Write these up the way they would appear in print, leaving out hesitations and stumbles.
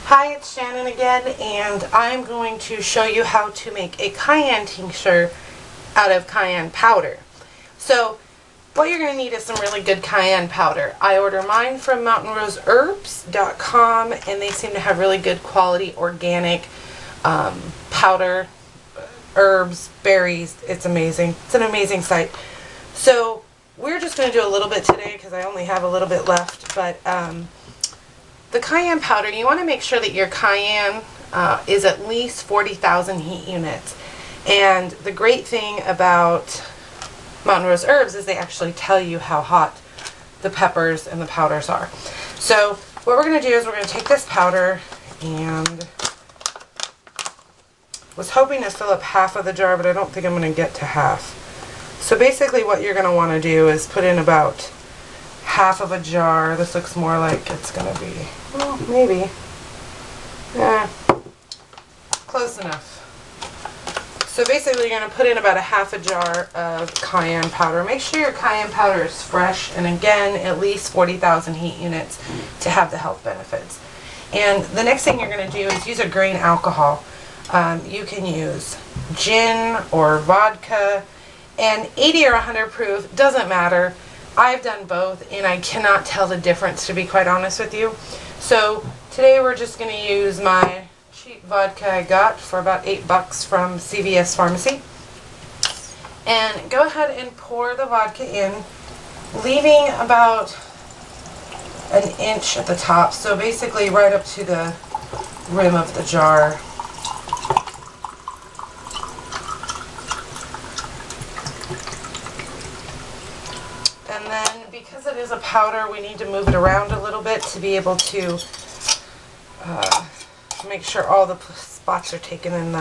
Hi, it's Shannon again, and I'm going to show you how to make a cayenne tincture out of cayenne powder. So what you're going to need is some really good cayenne powder. I order mine from mountainroseherbs.com, and they seem to have really good quality organic powder, herbs, berries. It's amazing. It's an amazing site. So we're just going to do a little bit today because I only have a little bit left, but the cayenne powder, you want to make sure that your cayenne is at least 40,000 heat units. And the great thing about Mountain Rose Herbs is they actually tell you how hot the peppers and the powders are. So what we're going to do is we're going to take this powder, and was hoping to fill up half of the jar, but I don't think I'm going to get to half. So basically what you're going to want to do is put in about half of a jar. This looks more like it's going to be, well, maybe. Close enough. So basically you're going to put in about a half a jar of cayenne powder. Make sure your cayenne powder is fresh, and again, at least 40,000 heat units to have the health benefits. And the next thing you're going to do is use a grain alcohol. You can use gin or vodka, and 80 or 100 proof, doesn't matter. I've done both, and I cannot tell the difference, to be quite honest with you. So today we're just going to use my cheap vodka I got for about $8 from CVS Pharmacy. And go ahead and pour the vodka in, leaving about an inch at the top. So basically right up to the rim of the jar. And then, because it is a powder, we need to move it around a little bit to be able to make sure all the spots are taken and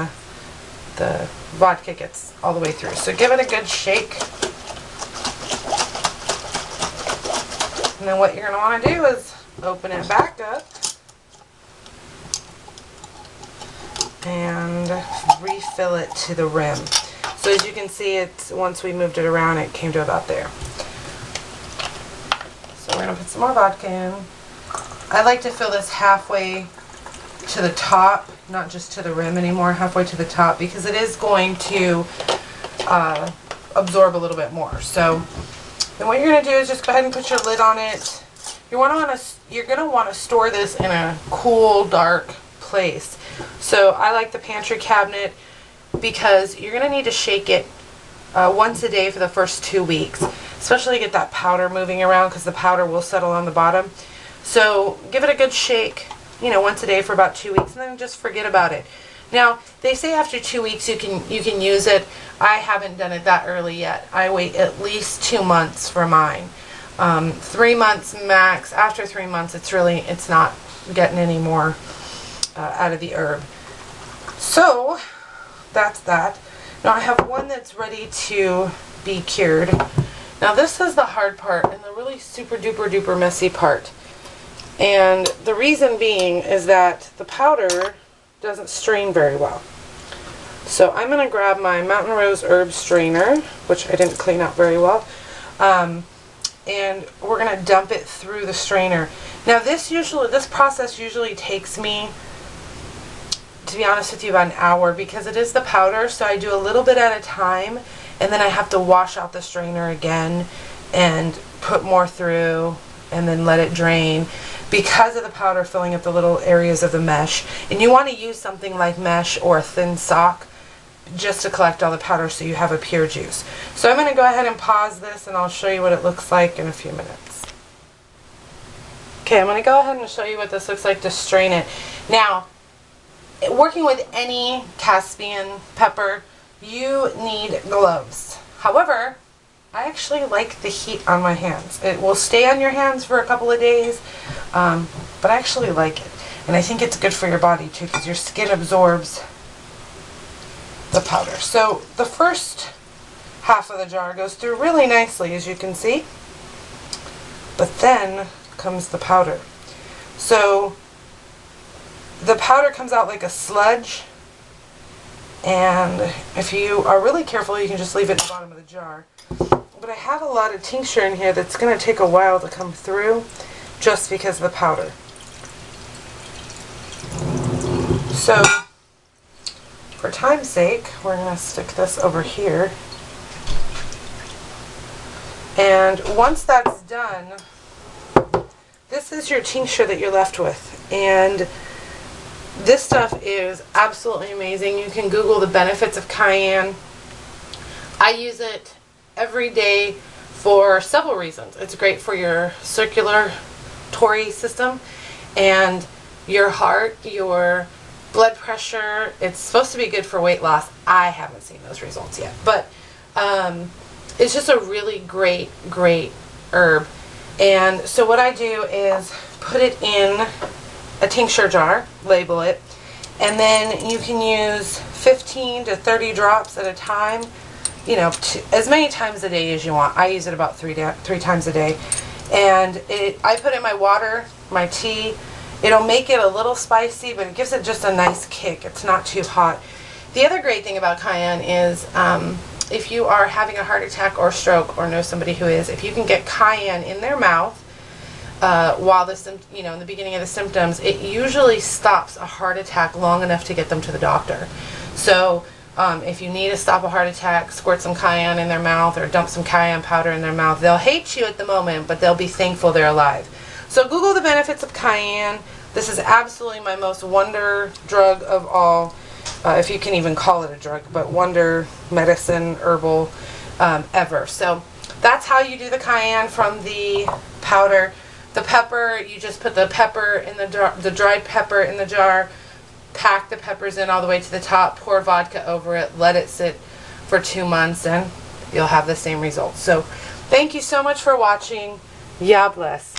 the vodka gets all the way through. So give it a good shake. And then what you're going to want to do is open it back up and refill it to the rim. So as you can see, once we moved it around, it came to about there. So we're going to put some more vodka in. I like to fill this halfway to the top, not just to the rim anymore, halfway to the top, because it is going to absorb a little bit more. So then what you're going to do is just go ahead and put your lid on it. You're going to want to store this in a cool, dark place. So I like the pantry cabinet because you're going to need to shake it once a day for the first 2 weeks, especially to get that powder moving around, because the powder will settle on the bottom. So give it a good shake, once a day for about 2 weeks, and then just forget about it. Now, they say after 2 weeks you can use it. I haven't done it that early yet. I wait at least 2 months for mine. 3 months max. After 3 months, it's not getting any more out of the herb. So that's that. Now I have one that's ready to be cured. Now this is the hard part and the really super duper duper messy part. And the reason being is that the powder doesn't strain very well. So I'm going to grab my Mountain Rose Herb strainer, which I didn't clean out very well, and we're going to dump it through the strainer. Now this process usually takes me, to be honest with you, about an hour, because it is the powder, so I do a little bit at a time, and then I have to wash out the strainer again and put more through and then let it drain because of the powder filling up the little areas of the mesh. And you want to use something like mesh or a thin sock just to collect all the powder so you have a pure juice. So I'm going to go ahead and pause this, and I'll show you what it looks like in a few minutes. Okay, I'm going to go ahead and show you what this looks like to strain it. Now, working with any Caspian pepper, you need gloves. However, I actually like the heat on my hands. It will stay on your hands for a couple of days, but I actually like it. And I think it's good for your body too, because your skin absorbs the powder. So the first half of the jar goes through really nicely, as you can see. But then comes the powder. So the powder comes out like a sludge, and if you are really careful, you can just leave it at the bottom of the jar. But I have a lot of tincture in here that's going to take a while to come through, just because of the powder. So for time's sake, we're going to stick this over here. And once that's done, this is your tincture that you're left with. And this stuff is absolutely amazing. You can Google the benefits of cayenne. I use it every day for several reasons. It's great for your circulatory system and your heart, your blood pressure. It's supposed to be good for weight loss. I haven't seen those results yet, but it's just a really great herb. And so what I do is put it in a tincture jar, label it, and then you can use 15 to 30 drops at a time, you know, as many times a day as you want. I use it about three times a day. And I put in my water, my tea. It'll make it a little spicy, but it gives it just a nice kick. It's not too hot. The other great thing about cayenne is if you are having a heart attack or stroke, or know somebody who is, if you can get cayenne in their mouth while in the beginning of the symptoms, it usually stops a heart attack long enough to get them to the doctor. So if you need to stop a heart attack, squirt some cayenne in their mouth or dump some cayenne powder in their mouth. They'll hate you at the moment, but they'll be thankful they're alive. So Google the benefits of cayenne. This is absolutely my most wonder drug of all. If you can even call it a drug, but wonder medicine, herbal, ever. So that's how you do the cayenne from the powder. The pepper, you just put the pepper in the dried pepper in the jar, pack the peppers in all the way to the top, pour vodka over it, let it sit for 2 months, and you'll have the same results. So thank you so much for watching. Ya bless.